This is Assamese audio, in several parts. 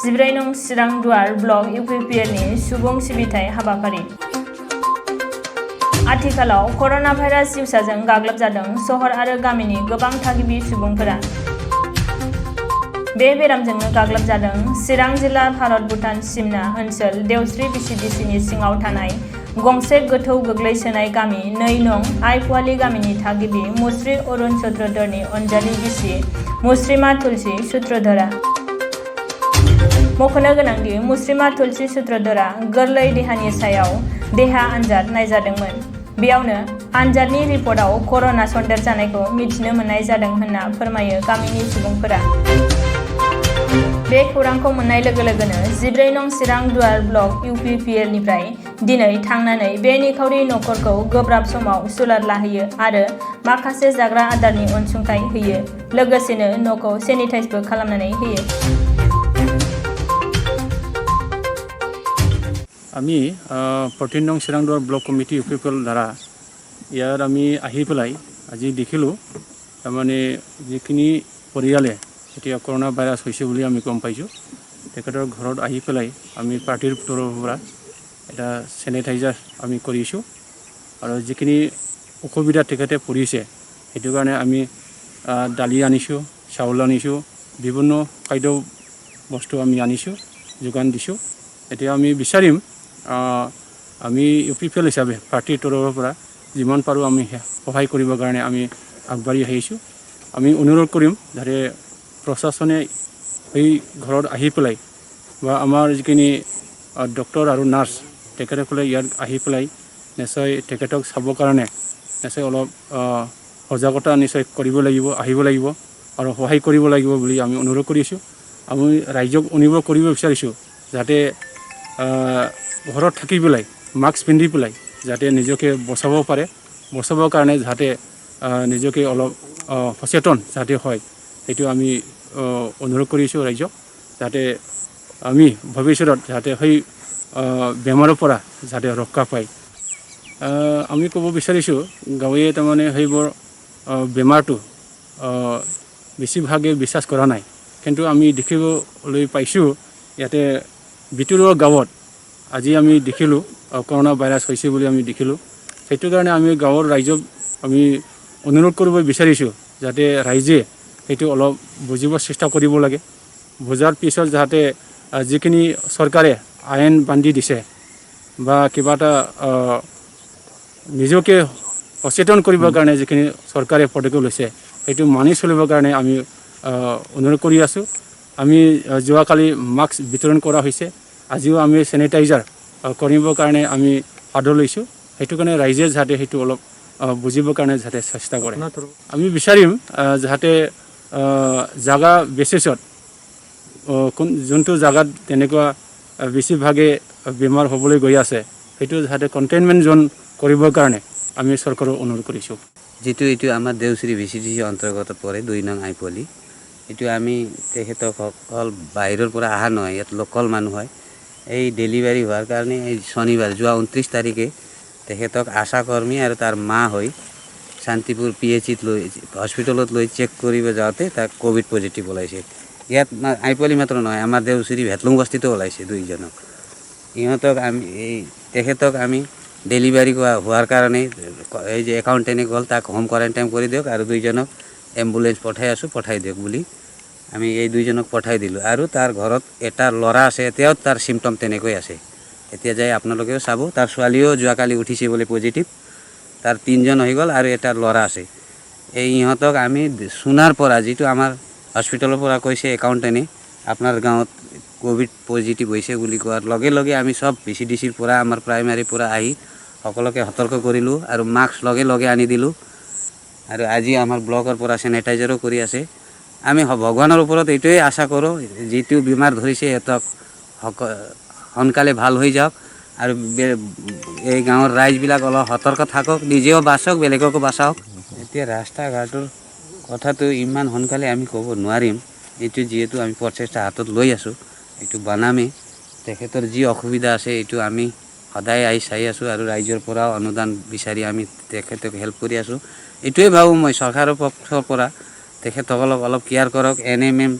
14 नं चिरां दुवार ब्लक इउपिपिएलनि सुबुं सिबिथाय हाबाफारि। आथिखालाव कर'ना भाइरास जिउसाजों गाग्लोबजादों सहर आरो गामिनि गोबां थागिबि सुबुंफोरा। बे बेरामजोंनो गाग्लोबजादों चिरां जिल्ला भारत भुटान सिमना ओनसोल देवस्रि बिसिडिसिनि सिङाव थानाय गंसे गोथौ गोग्लैसोनाय गामि 2 नं आइपुवालि गामिनि थागिबि मुस्रि अरुण सूत्रधरनि अनजालि बिसि मुस्रिमा तुलसी सूत्रधरा। मख'नो गोनांदि मुस्रिमा तुलसी सूत्रधरा गोरलै देहानि सायाव देहा आनजाद नायजादोंमोन। बेयावनो आनजादनि रिपर्टआव कर'ना सन्देर जानायखौ मिथिनो मोननाय जादों होनना फोरमायो गामिनि सुबुंफोरा। बे खौरांखौ मोननाय लोगो लोगोनो 14 नं चिरां दुवार ब्लक इउपिपिएलनिफ्राय दिनै थांनानै बे निखावरि नखरखौ गोब्राब समाव सुलाद लाहैयो आरो माखासे जाग्रा आदारनि अनसुंथाइ होयो। लोगोसेनो न'खौ सेनिटाइजबो खालामनानै होयो। আমি 14 নং চিৰাং দুৱাৰ ব্লক কমিটি ইউপিপিএল দ্বাৰা ইয়াত আমি আহি পেলাই আজি দেখিলোঁ তাৰমানে যিখিনি পৰিয়ালে এতিয়া কৰোনা ভাইৰাছ হৈছে বুলি আমি গম পাইছোঁ তেখেতৰ ঘৰত আহি পেলাই আমি পাৰ্টিৰ তৰফৰ পৰা এটা চেনিটাইজাৰ আমি কৰিছোঁ আৰু যিখিনি অসুবিধা তেখেতে পৰিছে সেইটো কাৰণে আমি দালি আনিছোঁ চাউল আনিছোঁ বিভিন্ন খাদ্য বস্তু আমি আনিছোঁ যোগান দিছোঁ। এতিয়া আমি বিচাৰিম আমি ইউপিপিএল হিচাপে পাৰ্টিৰ তৰফৰ পৰা যিমান পাৰোঁ আমি সহায় কৰিবৰ কাৰণে আমি আগবাঢ়ি আহিছোঁ। আমি অনুৰোধ কৰিম যাতে প্ৰশাসনে এই ঘৰত আহি পেলাই বা আমাৰ যিখিনি ডক্টৰ আৰু নাৰ্ছ তেখেতসকলে ইয়াত আহি পেলাই নিশ্চয় তেখেতক চাবৰ কাৰণে নিশ্চয় অলপ সজাগতা নিশ্চয় কৰিব লাগিব আহিব লাগিব আৰু সহায় কৰিব লাগিব বুলি আমি অনুৰোধ কৰিছোঁ। আমি ৰাইজক অনুৰোধ কৰিব বিচাৰিছোঁ যাতে ঘৰত থাকি পেলাই মাস্ক পিন্ধি পেলাই যাতে নিজকে বচাব পাৰে বচাবৰ কাৰণে যাতে নিজকে অলপ সচেতন যাতে হয় সেইটো আমি অনুৰোধ কৰিছোঁ ৰাইজক যাতে আমি ভৱিষ্যতত যাতে সেই বেমাৰৰ পৰা যাতে ৰক্ষা পায়। আমি ক'ব বিচাৰিছোঁ গাঁৱে তাৰমানে সেইবোৰ বেমাৰটো বেছিভাগে বিশ্বাস কৰা নাই কিন্তু আমি দেখিবলৈ পাইছোঁ ইয়াতে ভিতৰুৱা গাঁৱত আজি আমি দেখিলোঁ কৰোনা ভাইৰাছ হৈছে বুলি আমি দেখিলোঁ। সেইটো কাৰণে আমি গাঁৱৰ ৰাইজক আমি অনুৰোধ কৰিব বিচাৰিছোঁ যাতে ৰাইজে সেইটো অলপ বুজিব চেষ্টা কৰিব লাগে। বুজাৰ পিছত যাতে যিখিনি চৰকাৰে আইন বান্ধি দিছে বা কিবা এটা নিজকে সচেতন কৰিবৰ কাৰণে যিখিনি চৰকাৰে পদক্ষেপ লৈছে সেইটো মানি চলিবৰ কাৰণে আমি অনুৰোধ কৰি আছোঁ। আমি যোৱাকালি মাস্ক বিতৰণ কৰা হৈছে আজিও আমি চেনিটাইজাৰ কৰিবৰ কাৰণে আমি আদৰ লৈছোঁ। সেইটো কাৰণে ৰাইজে যাতে সেইটো অলপ বুজিবৰ কাৰণে যাতে চেষ্টা কৰে। আমি বিচাৰিম যাতে জাগা বেচিছত যোনটো জাগাত তেনেকুৱা বেছিভাগে বেমাৰ হ'বলৈ গৈ আছে সেইটো যাতে কণ্টেইনমেণ্ট জোন কৰিবৰ কাৰণে আমি চৰকাৰক অনুৰোধ কৰিছোঁ। যিটো এইটো আমাৰ দেওশ্ৰী বিচিডিচি অন্তৰ্গত পৰে 2 নং আইপুৱালি এইটো আমি তেখেতসকল বাহিৰৰ পৰা অহা নহয় ইয়াত লোকেল মানুহ হয়। এই ডেলিভাৰী হোৱাৰ কাৰণে এই শনিবাৰ যোৱা 29 তাৰিখে তেখেতক আশা কৰ্মী আৰু তাৰ মা হৈ শান্তিপুৰ PHCত লৈ হস্পিটেলত লৈ চেক কৰিব যাওঁতে তাক কোভিড পজিটিভ ওলাইছে। ইয়াত আইপুৱালি মাত্ৰ নহয় আমাৰ দেওশ্ৰী ভেটলুং বস্তিতো ওলাইছে 2জনক। ইহঁতক আমি তেখেতক আমি ডেলিভাৰী হোৱাৰ কাৰণে এই যে একাউণ্টেণ্টে গ'ল তাক হোম কোৱাৰেণ্টাইন কৰি দিয়ক আৰু 2জনক এম্বুলেঞ্চ পঠাই আছোঁ পঠাই দিয়ক বুলি আমি এই 2জনক পঠাই দিলোঁ। আৰু তাৰ ঘৰত এটা ল'ৰা আছে এতিয়াও তাৰ চিমটম তেনেকৈ আছে। এতিয়া যাই আপোনালোকেও চাব তাৰ ছোৱালীও যোৱাকালি উঠিছে বোলে পজিটিভ তাৰ 3জন হৈ গ'ল আৰু এটা ল'ৰা আছে। এই ইহঁতক আমি শুনাৰ পৰা যিটো আমাৰ হস্পিটেলৰ পৰা কৈছে একাউণ্টেণ্টে আপোনাৰ গাঁৱত কোভিড পজিটিভ হৈছে বুলি কোৱাৰ লগে লগে আমি সব বিচিডিচিৰ পৰা আমাৰ প্ৰাইমাৰীৰ পৰা আহি সকলোকে সতৰ্ক কৰিলোঁ আৰু মাস্ক লগে লগে আনি দিলোঁ আৰু আজি আমাৰ ব্লকৰ পৰা চেনিটাইজাৰো কৰি আছে। আমি ভগৱানৰ ওপৰত এইটোৱে আশা কৰোঁ যিটো বেমাৰ ধৰিছে সিহঁতক সোনকালে ভাল হৈ যাওক আৰু এই গাঁৱৰ ৰাইজবিলাক অলপ সতৰ্ক থাকক নিজেও বাচক বেলেগকো বাচাওক। এতিয়া ৰাস্তা ঘাটৰ কথাটো ইমান সোনকালে আমি ক'ব নোৱাৰিম এইটো যিহেতু আমি প্ৰচেষ্টা হাতত লৈ আছোঁ এইটো বনামেই। তেখেতৰ যি অসুবিধা আছে এইটো আমি সদায় আহি চাই আছোঁ আৰু ৰাইজৰ পৰাও অনুদান বিচাৰি আমি তেখেতক হেল্প কৰি আছোঁ। এইটোৱে ভাবোঁ মই চৰকাৰৰ পক্ষৰ পৰা তেখেতসকলক অলপ কেয়াৰ কৰক NMM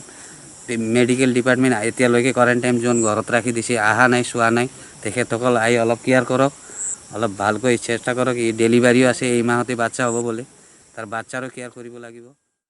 মেডিকেল ডিপাৰ্টমেণ্ট এতিয়ালৈকে কোৱাৰেণ্টাইন জোন ঘৰত ৰাখি দিছে, অহা নাই, চোৱা নাই। তেখেতসকল আহি অলপ কেয়াৰ কৰক, অলপ ভালকৈ চেষ্টা কৰক। এই ডেলিভাৰীও আছে, এই মাহতে বাচ্চা হ'ব বোলে, তাৰ বাচ্চাৰো কেয়াৰ কৰিব লাগিব।